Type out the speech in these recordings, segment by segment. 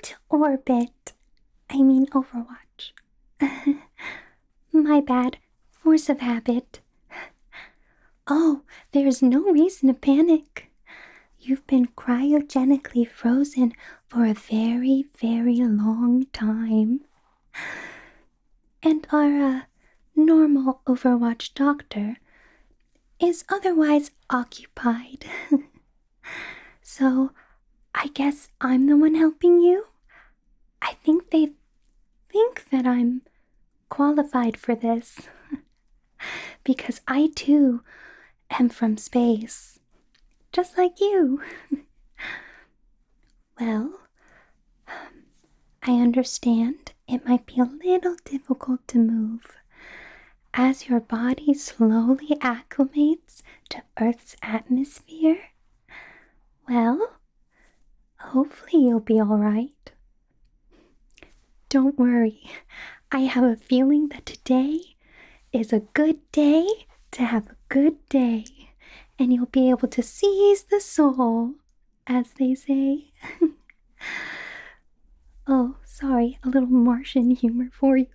into orbit. I mean Overwatch. My bad. Force of habit. Oh, there's no reason to panic. You've been cryogenically frozen for a very, very long time. And our normal Overwatch doctor is otherwise occupied. So, I guess I'm the one helping you? I think they think that I'm qualified for this. Because I too am from space. Just like you. Well, I understand it might be a little difficult to move as your body slowly acclimates to Earth's atmosphere. Well, hopefully you'll be alright. Don't worry, I have a feeling that today is a good day to have a good day, and you'll be able to seize the soul, as they say. Oh, sorry, a little Martian humor for you.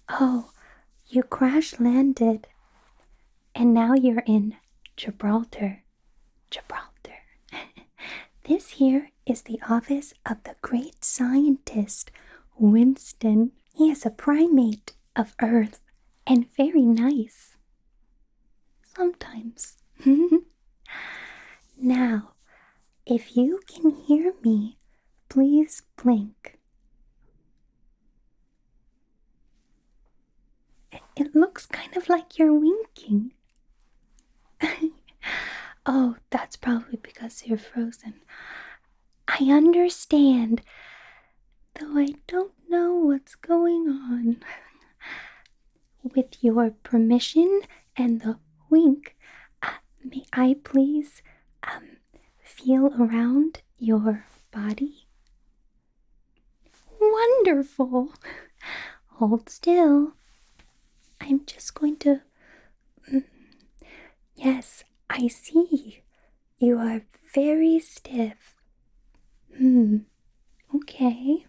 Oh, you crash landed, and now you're in Gibraltar. This here is the office of the great scientist, Winston. He is a primate of Earth and very nice. Sometimes. Now, if you can hear me, please blink. It looks kind of like you're winking. Oh, that's probably because you're frozen. I understand, though I don't know what's going on. With your permission and the wink, may I please feel around your body? Wonderful! Hold still. I'm just going to... Yes, I see. You are very stiff. Okay.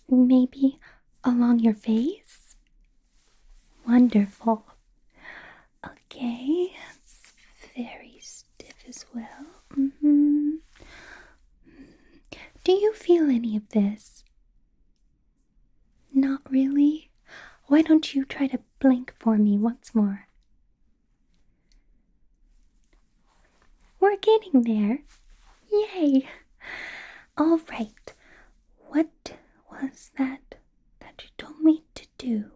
Maybe along your face? Wonderful. Okay, it's very stiff as well. Do you feel any of this? Not really? Why don't you try to blink for me once more? We're getting there. Yay! All right. What was that you told me to do?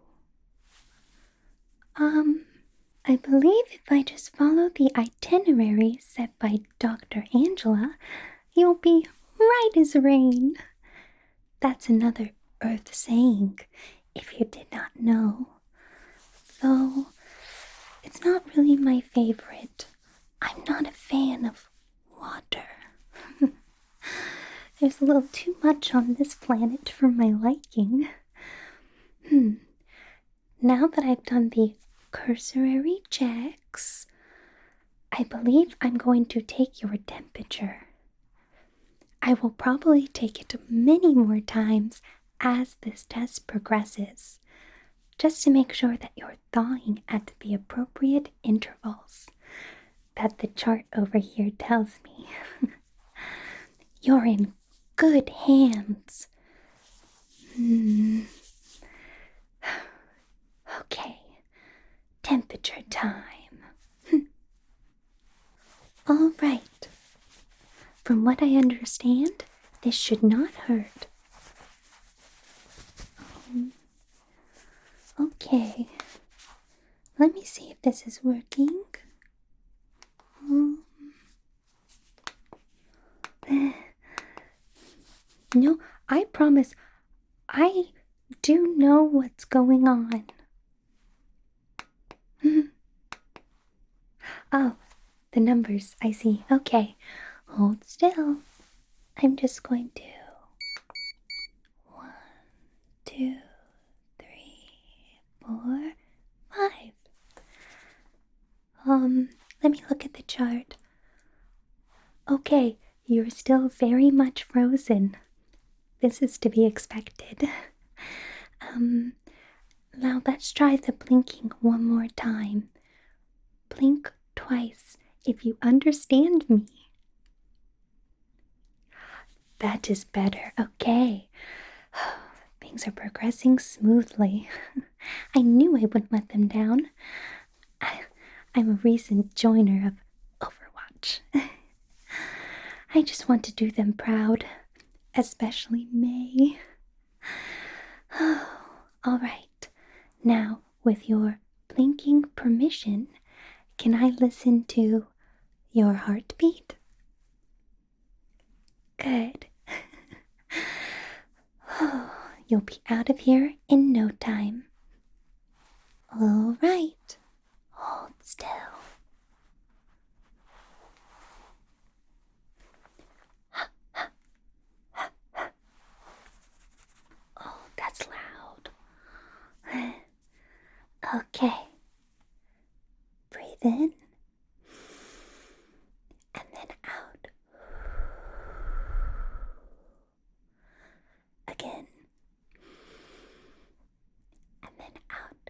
I believe if I just follow the itinerary set by Dr. Angela, you'll be right as rain. That's another Earth saying, if you did not know. Though, it's not really my favorite. I'm not a fan of water. There's a little too much on this planet for my liking. Now that I've done the cursory checks, I believe I'm going to take your temperature. I will probably take it many more times as this test progresses, just to make sure that you're thawing at the appropriate intervals that the chart over here tells me. You're in good hands. Okay, temperature time. All right. From what I understand, this should not hurt. Okay. Let me see if this is working. No, I promise, I do know what's going on. Oh, the numbers, I see. Okay, hold still. I'm just going to... 1, 2, 3, 4, 5. Let me look at the chart. Okay, you're still very much frozen. This is to be expected. Um, Now let's try the blinking one more time. Blink twice if you understand me. That is better. Okay. Things are progressing smoothly. I knew I wouldn't let them down. I'm a recent joiner of Overwatch. I just want to do them proud, especially May. All right. Now, with your blinking permission, can I listen to your heartbeat? Good. You'll be out of here in no time. All right. Hold still. Oh, that's loud. Okay. Breathe in and then out. Again. And then out.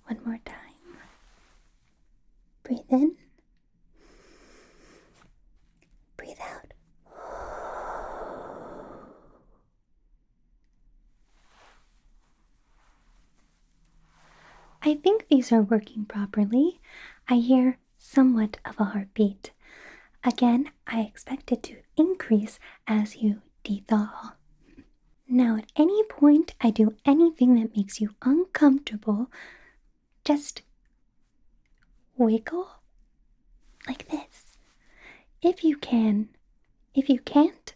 One more time. Breathe in. Breathe out. I think these are working properly. I hear somewhat of a heartbeat. Again, I expect it to increase as you de-thaw. Now, at any point I do anything that makes you uncomfortable, just wiggle like this. If you can. If you can't,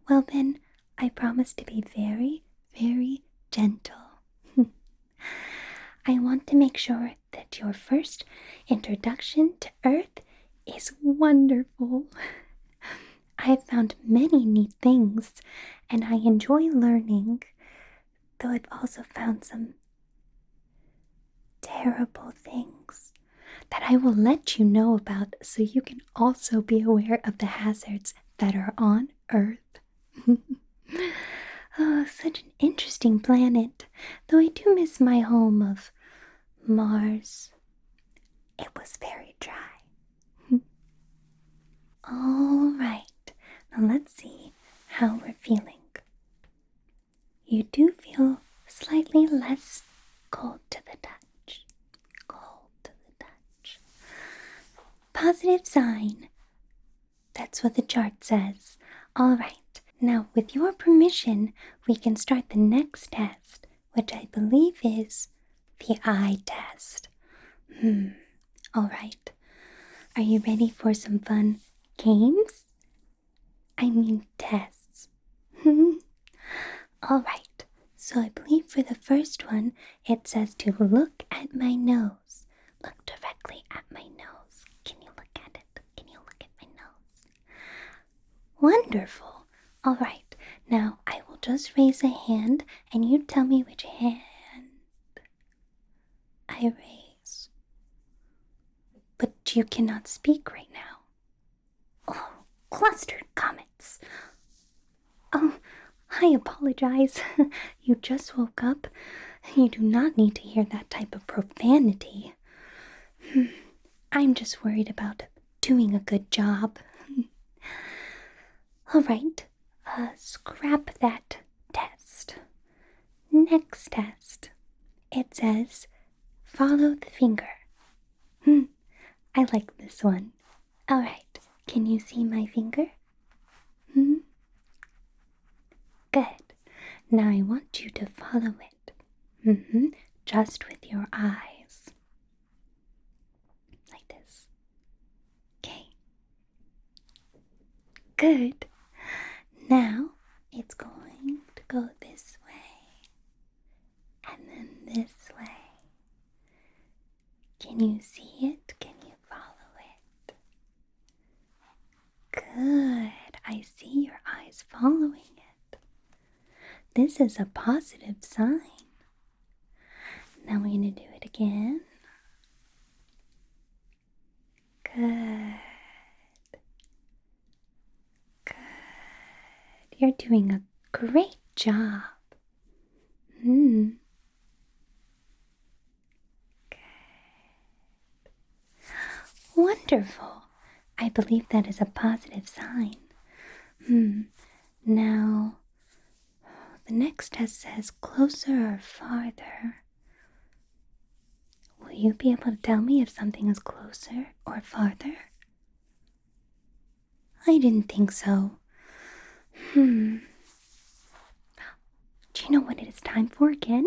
well then, I promise to be very, very gentle. I want to make sure that your first introduction to Earth is wonderful. I have found many neat things, and I enjoy learning, though I've also found some terrible things that I will let you know about so you can also be aware of the hazards that are on Earth. Oh, such an interesting planet, though I do miss my home of Mars. It was very dry. All right, now let's see how we're feeling. You do feel slightly less cold to the touch. Cold to the touch. Positive sign. That's what the chart says. All right, now with your permission, we can start the next test, which I believe is the eye test. All right. Are you ready for some fun games? I mean tests. All right. So I believe for the first one, it says to look at my nose. Look directly at my nose. Can you look at it? Can you look at my nose? Wonderful. All right. Now I will just raise a hand and you tell me which hand I raise. But you cannot speak right now. Oh, clustered comets. Oh, I apologize. You just woke up. You do not need to hear that type of profanity. I'm just worried about doing a good job. All right, scrap that test. Next test. It says, follow the finger. I like this one. All right, can you see my finger? Good. Now I want you to follow it. Just with your eyes. Like this. Okay. Good. Now it's going to go this way. And then this way. Can you see it? Can you follow it? Good. I see your eyes following it. This is a positive sign. Now we it again. Good. Good. You're doing a great job. Hmm. Wonderful. I believe that is a positive sign. Now, the next test says closer or farther. Will you be able to tell me if something is closer or farther? I didn't think so. Do you know what it is time for again?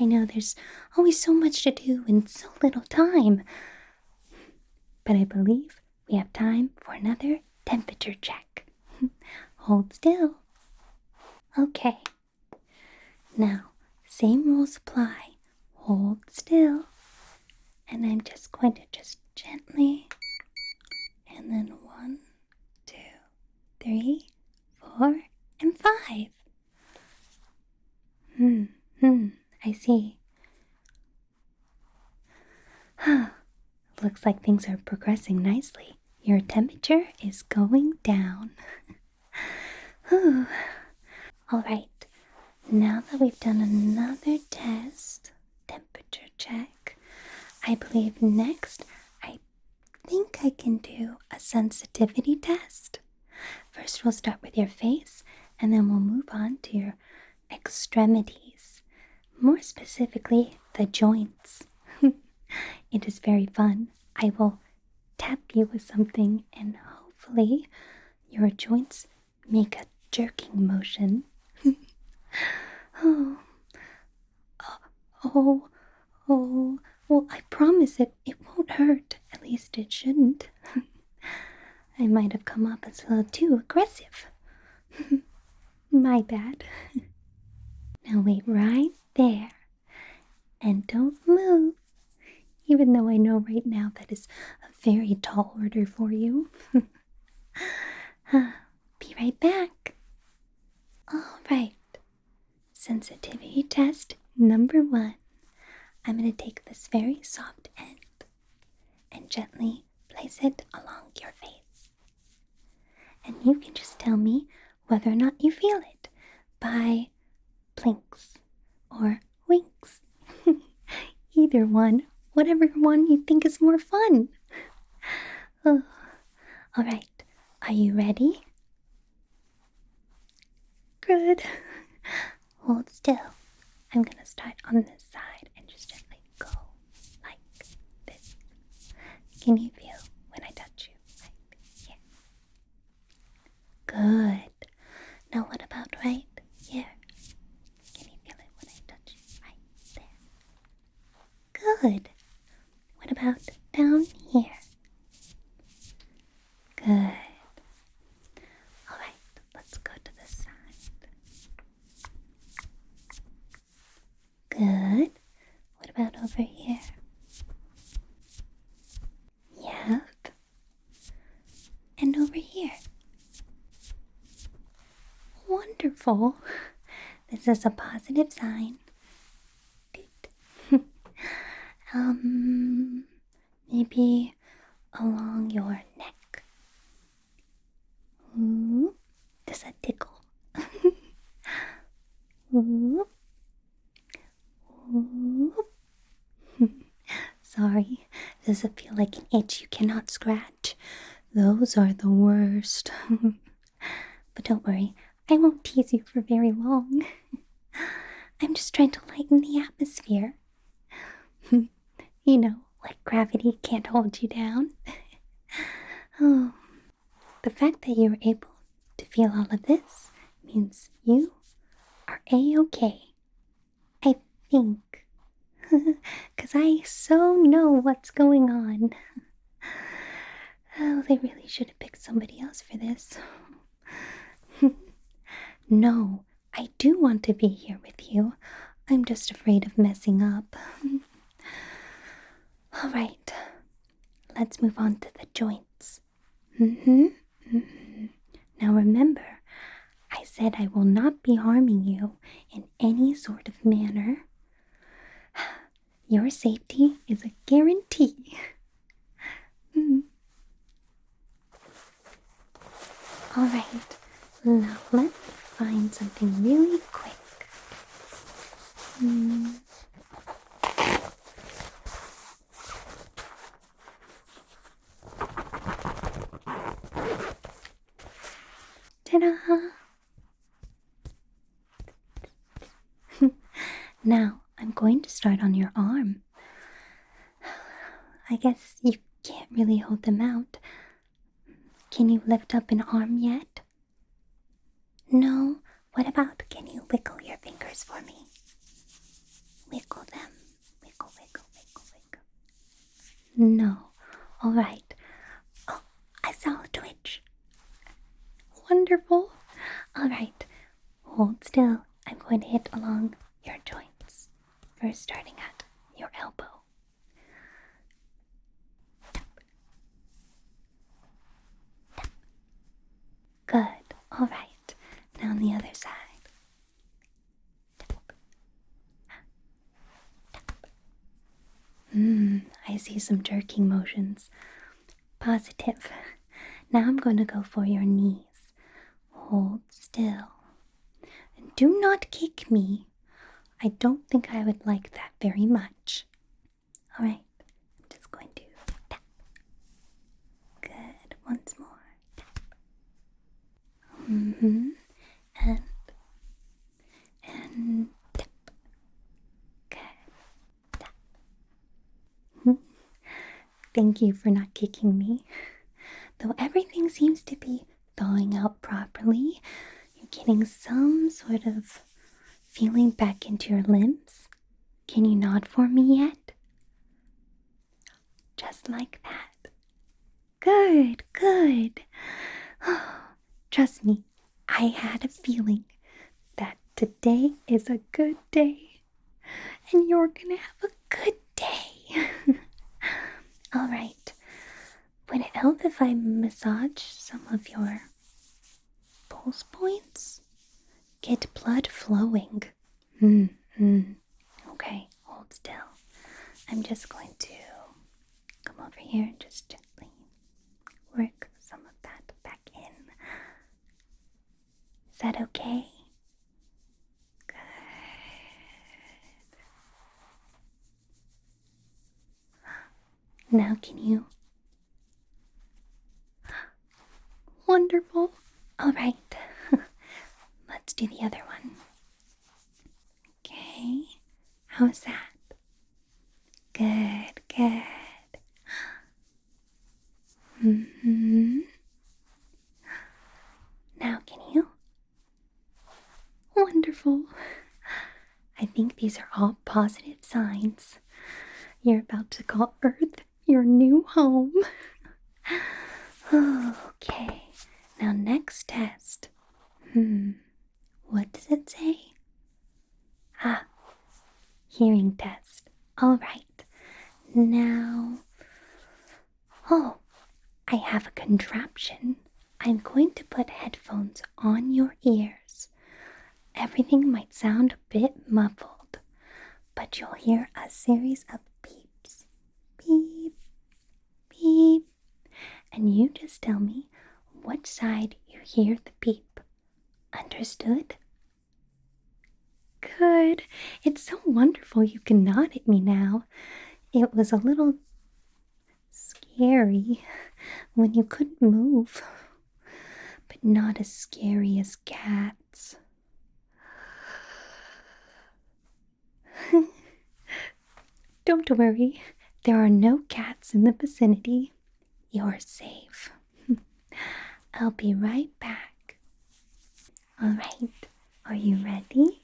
I know there's always so much to do in so little time. But I believe we have time for another temperature check. Hold still. Okay. Now, same rules apply. Hold still. And I'm just going to gently. And then 1, 2, 3, 4, and 5. I see. Looks like things are progressing nicely. Your temperature is going down. Alright, now that we've done another test, temperature check, I believe next I think I can do a sensitivity test. First, we'll start with your face, and then we'll move on to your extremities. More specifically, the joints. It is very fun. I will tap you with something, and hopefully, your joints make a jerking motion. Oh, oh, oh. Well, I promise it won't hurt. At least it shouldn't. I might have come up as a little too aggressive. My bad. Now wait right there. And don't move. Even though I know right now that is a very tall order for you. Be right back. Alright. Sensitivity test number 1. I'm going to take this very soft end and gently place it along your face. And you can just tell me whether or not you feel it by blinks or winks. Either one, whatever one you think is more fun. Oh. Alright, are you ready? Good. Hold still. I'm gonna start on this side and just gently go like this. Can you feel when I touch you? Right here. Good. Now what about right here? Can you feel it when I touch you? Right there. Good. What about down here? Good. Alright, let's go to this side. Good. What about over here? Yep. And over here. Wonderful. This is a positive sign. Maybe along your neck. Ooh, does that tickle? Ooh. Ooh. Sorry, does it feel like an itch you cannot scratch? Those are the worst. But don't worry, I won't tease you for very long. I'm just trying to lighten the atmosphere. You know, like gravity can't hold you down. Oh, the fact that you're able to feel all of this means you are A-okay. I think. 'Cause I so know what's going on. Oh, they really should have picked somebody else for this. No, I do want to be here with you. I'm just afraid of messing up. Alright, let's move on to the joints. Now remember, I said I will not be harming you in any sort of manner. Your safety is a guarantee. Alright, now let's find something really quick. Ta-da! Now, I'm going to start on your arm. I guess you can't really hold them out. Can you lift up an arm yet? No? What about, can you wiggle your fingers for me? Wiggle them. Wiggle, wiggle, wiggle, wiggle. No. Alright. Oh, I saw a twitch. Wonderful. Alright. Hold still. I'm going to hit along your joints. First starting at your elbow. Good. Alright. Now on the other side. I see some jerking motions. Positive. Now I'm going to go for your knees. Hold still. And do not kick me. I don't think I would like that very much. Alright. I'm just going to tap. Good. Once more. Tap. And tap. Good. Tap. Thank you for not kicking me. Though everything seems to be thawing out properly, you're getting some sort of feeling back into your limbs. Can you nod for me yet? Just like that. Good, good. Trust me, I had a feeling that today is a good day. And you're gonna have a good day. Alright. Would it help if I massage some of your pulse points? Get blood flowing. Okay, hold still. I'm just going to come over here and just gently work some of that back in. Is that okay? Good. Now can you? Wonderful. All right. Let's do the other one. Okay. How's that? Good, good. Now can you? Wonderful. I think these are all positive signs. You're about to call Earth your new home. Okay. Now next test. What does it say? Hearing test. Alright. Now... I have a contraption. I'm going to put headphones on your ears. Everything might sound a bit muffled, but you'll hear a series of beeps. Beep, beep. And you just tell me which side you hear the beep. Understood? Good. It's so wonderful you can nod at me now. It was a little scary when you couldn't move, but not as scary as cats. Don't worry, there are no cats in the vicinity. You're safe. I'll be right back. Alright, are you ready?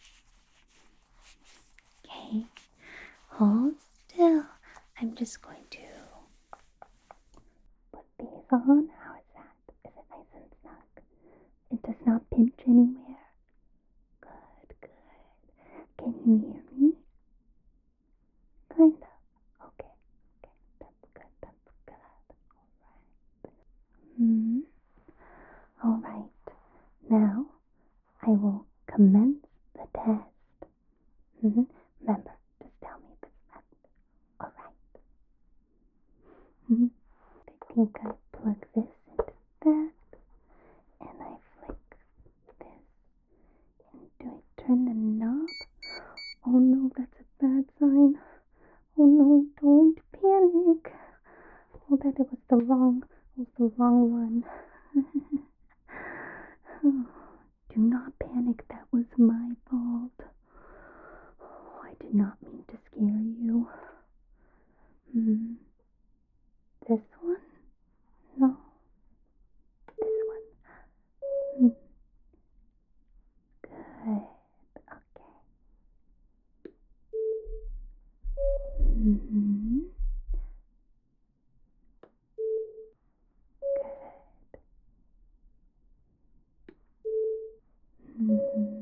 Okay, hold still. I'm just going to put these on. How is that? Is it nice and snug? It does not pinch anywhere. Good, good. Can you hear me? Kind of. Okay, that's good, that's good. Alright. Now, I will commence the test. Remember, just tell me if it's left think I plug this into that, and I flick this. And do I turn the knob? Oh no, that's a bad sign. Oh no, don't panic. Oh, that it was the wrong one. Oh, do not panic, that was my fault. Oh, I did not mean to scare you. This one? No. This one. Good. Okay.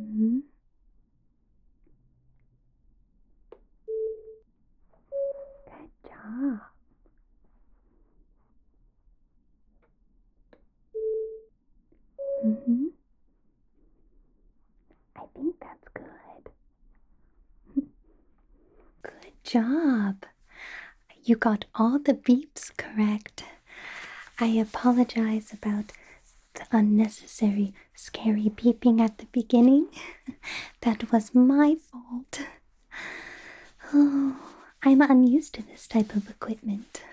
Good. Good job. I think that's good. Good job. You got all the beeps correct. I apologize about the unnecessary scary beeping at the beginning. That was my fault. Oh, I'm unused to this type of equipment.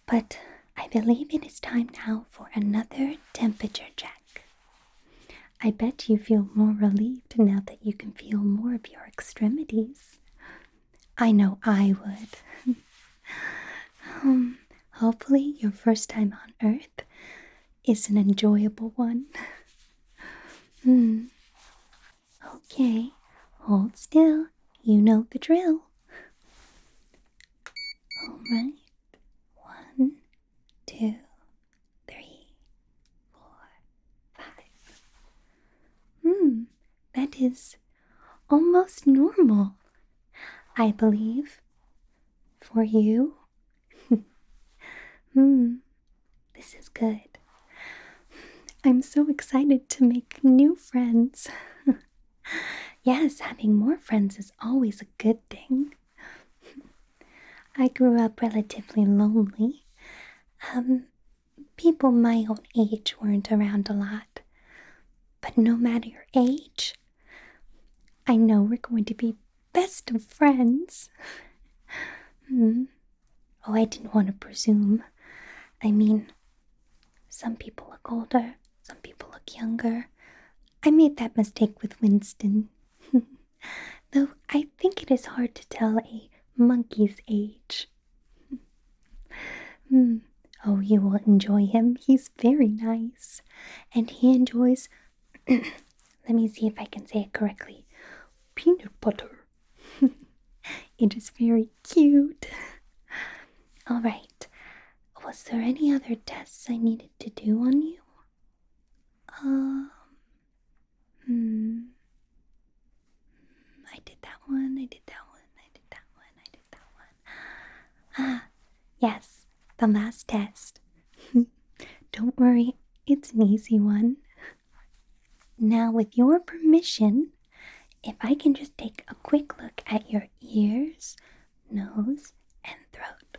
But I believe it is time now for another temperature check. I bet you feel more relieved now that you can feel more of your extremities. I know I would. Hopefully your first time on Earth is an enjoyable one. Okay, hold still. You know the drill. Alright. 1, 2, 3, 4, 5. That is almost normal, I believe. For you. This is good. I'm so excited to make new friends. Yes, having more friends is always a good thing. I grew up relatively lonely. People my own age weren't around a lot. But no matter your age, I know we're going to be best of friends. Oh, I didn't want to presume. I mean, some people look older, some people look younger. I made that mistake with Winston. Though I think it is hard to tell a monkey's age. Oh, you will enjoy him. He's very nice. And he enjoys, let me see if I can say it correctly, peanut butter. It is very cute. Alright, was there any other tests I needed to do on you? I did that one, I did that one, I did that one, I did that one. Ah, yes, the last test. Don't worry, it's an easy one. Now, with your permission, if I can just take a quick look at your ears, nose, and throat.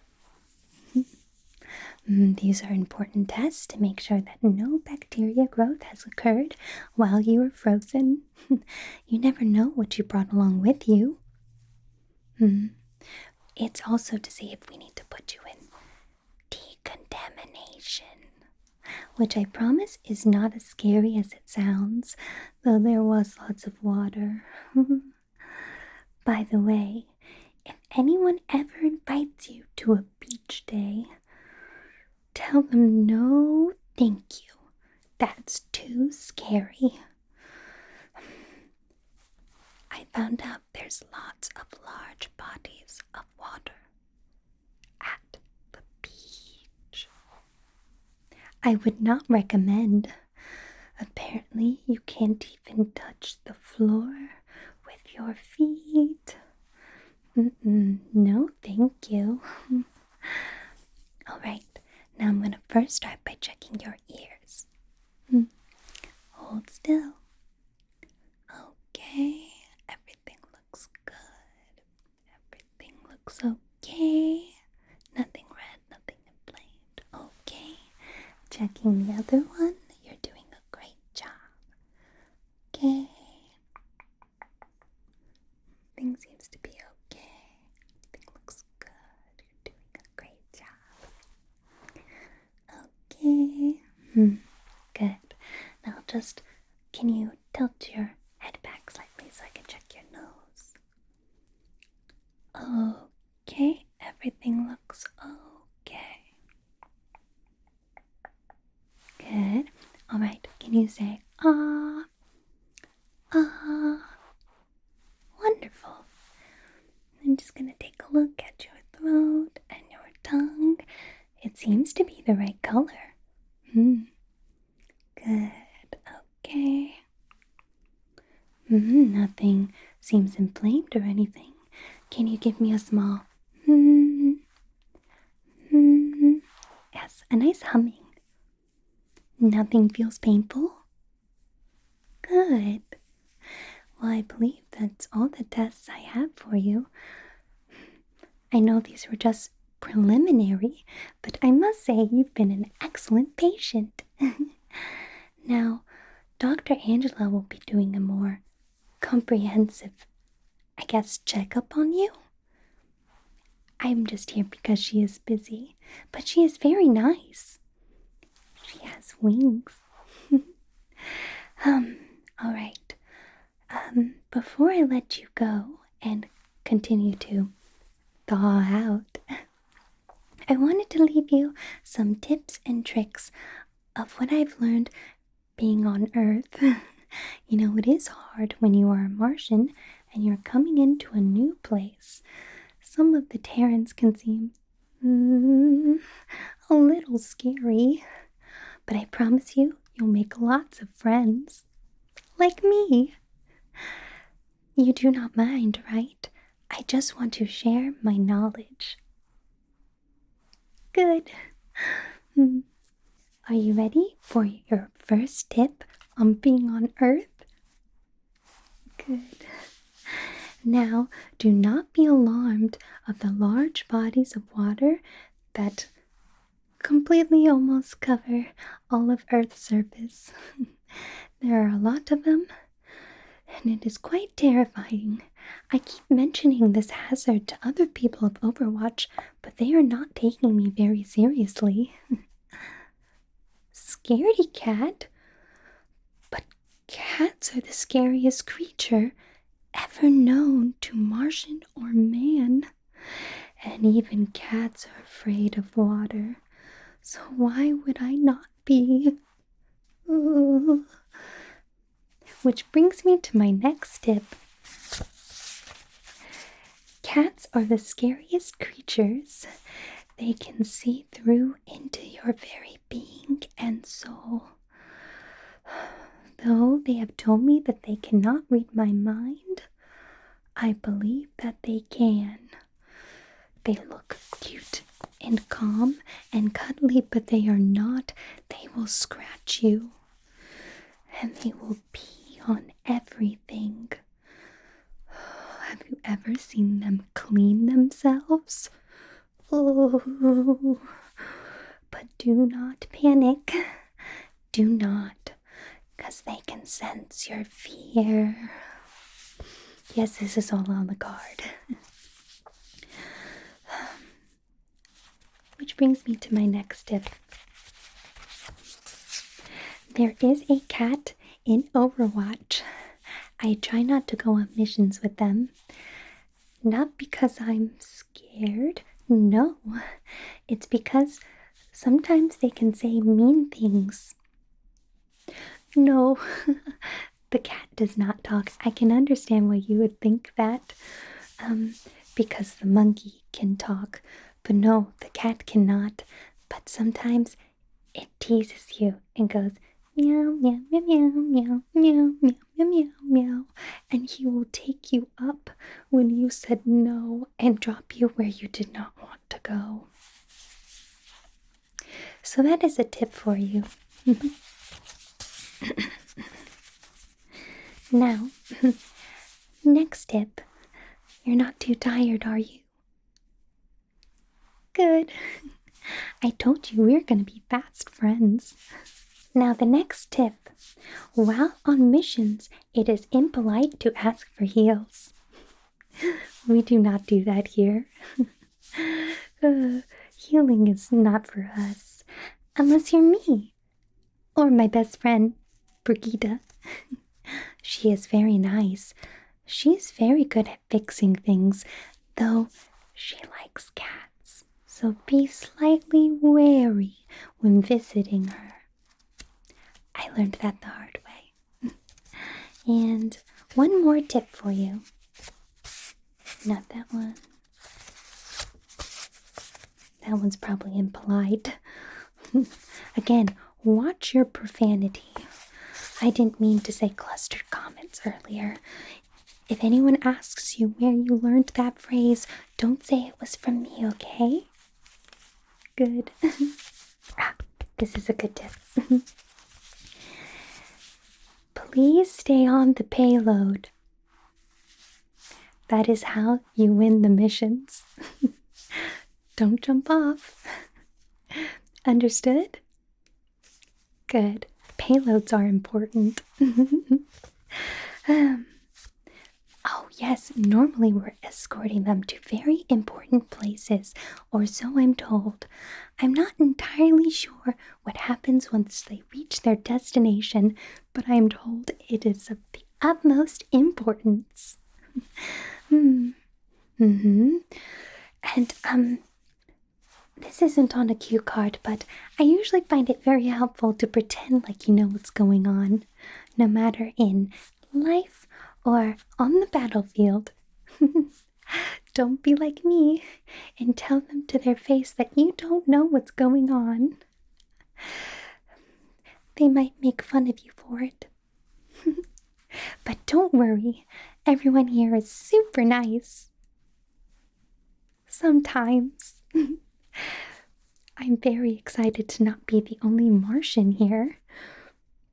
These are important tests to make sure that no bacteria growth has occurred while you were frozen. You never know what you brought along with you. It's also to see if we need to put you in decontamination, which I promise is not as scary as it sounds, though there was lots of water. By the way, if anyone ever invites you to a beach day, tell them no thank you. That's too scary. I found out there's lots of large bodies of water at the beach. I would not recommend. Apparently, you can't even touch the floor with your feet. No, thank you. Alright, now I'm gonna first start by checking your ears. Hold still. Okay, everything looks good. Everything looks okay. Nothing red, nothing checking the other one. You're doing a great job. Okay. Everything seems to be okay. Everything looks good. You're doing a great job. Okay. Good. Now can you tilt your head back slightly so I can check your nose? Okay. Everything looks okay. Good. Alright. Can you say, ah? Ah. Wonderful. I'm just going to take a look at your throat and your tongue. It seems to be the right color. Good. Okay. Nothing seems inflamed or anything. Can you give me a small Yes, a nice humming. Nothing feels painful? Good. Well, I believe that's all the tests I have for you. I know these were just preliminary, but I must say you've been an excellent patient. Now, Dr. Angela will be doing a more comprehensive, checkup on you. I'm just here because she is busy, but she is very nice. She has wings. All right. Before I let you go and continue to thaw out, I wanted to leave you some tips and tricks of what I've learned being on Earth. You know, it is hard when you are a Martian and you're coming into a new place. Some of the Terrans can seem a little scary, but I promise you, you'll make lots of friends. Like me. You do not mind, right? I just want to share my knowledge. Good. Are you ready for your first tip on being on Earth? Good. Now, do not be alarmed of the large bodies of water that completely almost cover all of Earth's surface. There are a lot of them, and it is quite terrifying. I keep mentioning this hazard to other people of Overwatch, but they are not taking me very seriously. Scaredy cat? But cats are the scariest creature ever known to Martian or man. And even cats are afraid of water. So why would I not be? Ooh. Which brings me to my next tip. Cats are the scariest creatures. They can see through into your very being and soul. Though they have told me that they cannot read my mind, I believe that they can. They look cute and calm and cuddly, but they are not. They will scratch you. And they will pee on everything. Have you ever seen them clean themselves? Oh, but do not panic. Do not, because they can sense your fear. Yes, this is all on the card. Which brings me to my next tip. There is a cat in Overwatch. I try not to go on missions with them. Not because I'm scared. No. It's because sometimes they can say mean things. No, the cat does not talk. I can understand why you would think that. Because the monkey can talk. But no, the cat cannot. But sometimes it teases you and goes, meow, meow, meow, meow, meow, meow, meow, meow, meow, meow. And he will take you up when you said no and drop you where you did not want to go. So that is a tip for you. Now, next tip. You're not too tired, are you? Good. I told you we're gonna be fast friends. Now, the next tip. While on missions, it is impolite to ask for heals. We do not do that here. Healing is not for us. Unless you're me. Or my best friend, Brigitte. She is very nice. She is very good at fixing things, though she likes cats. So be slightly wary when visiting her. I learned that the hard way. And one more tip for you. Not that one. That one's probably impolite. Again, watch your profanity. I didn't mean to say clustered comments earlier. If anyone asks you where you learned that phrase, don't say it was from me, okay? Good. This is a good tip. Please stay on the payload. That is how you win the missions. Don't jump off. Understood? Good. Payloads are important. Oh, yes, normally we're escorting them to very important places, or so I'm told. I'm not entirely sure what happens once they reach their destination, but I am told it is of the utmost importance. And, this isn't on a cue card, but I usually find it very helpful to pretend like you know what's going on, no matter in life or on the battlefield. Don't be like me and tell them to their face that you don't know what's going on. They might make fun of you for it. But don't worry, everyone here is super nice. Sometimes. I'm very excited to not be the only Martian here.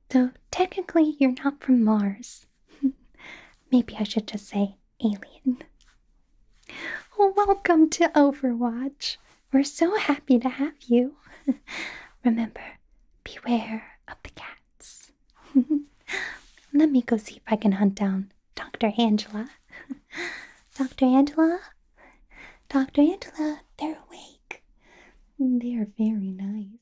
Though technically you're not from Mars. Maybe I should just say alien. Welcome to Overwatch. We're so happy to have you. Remember, beware of the cats. Let me go see if I can hunt down Dr. Angela. Dr. Angela? Dr. Angela, they're awake. They are very nice.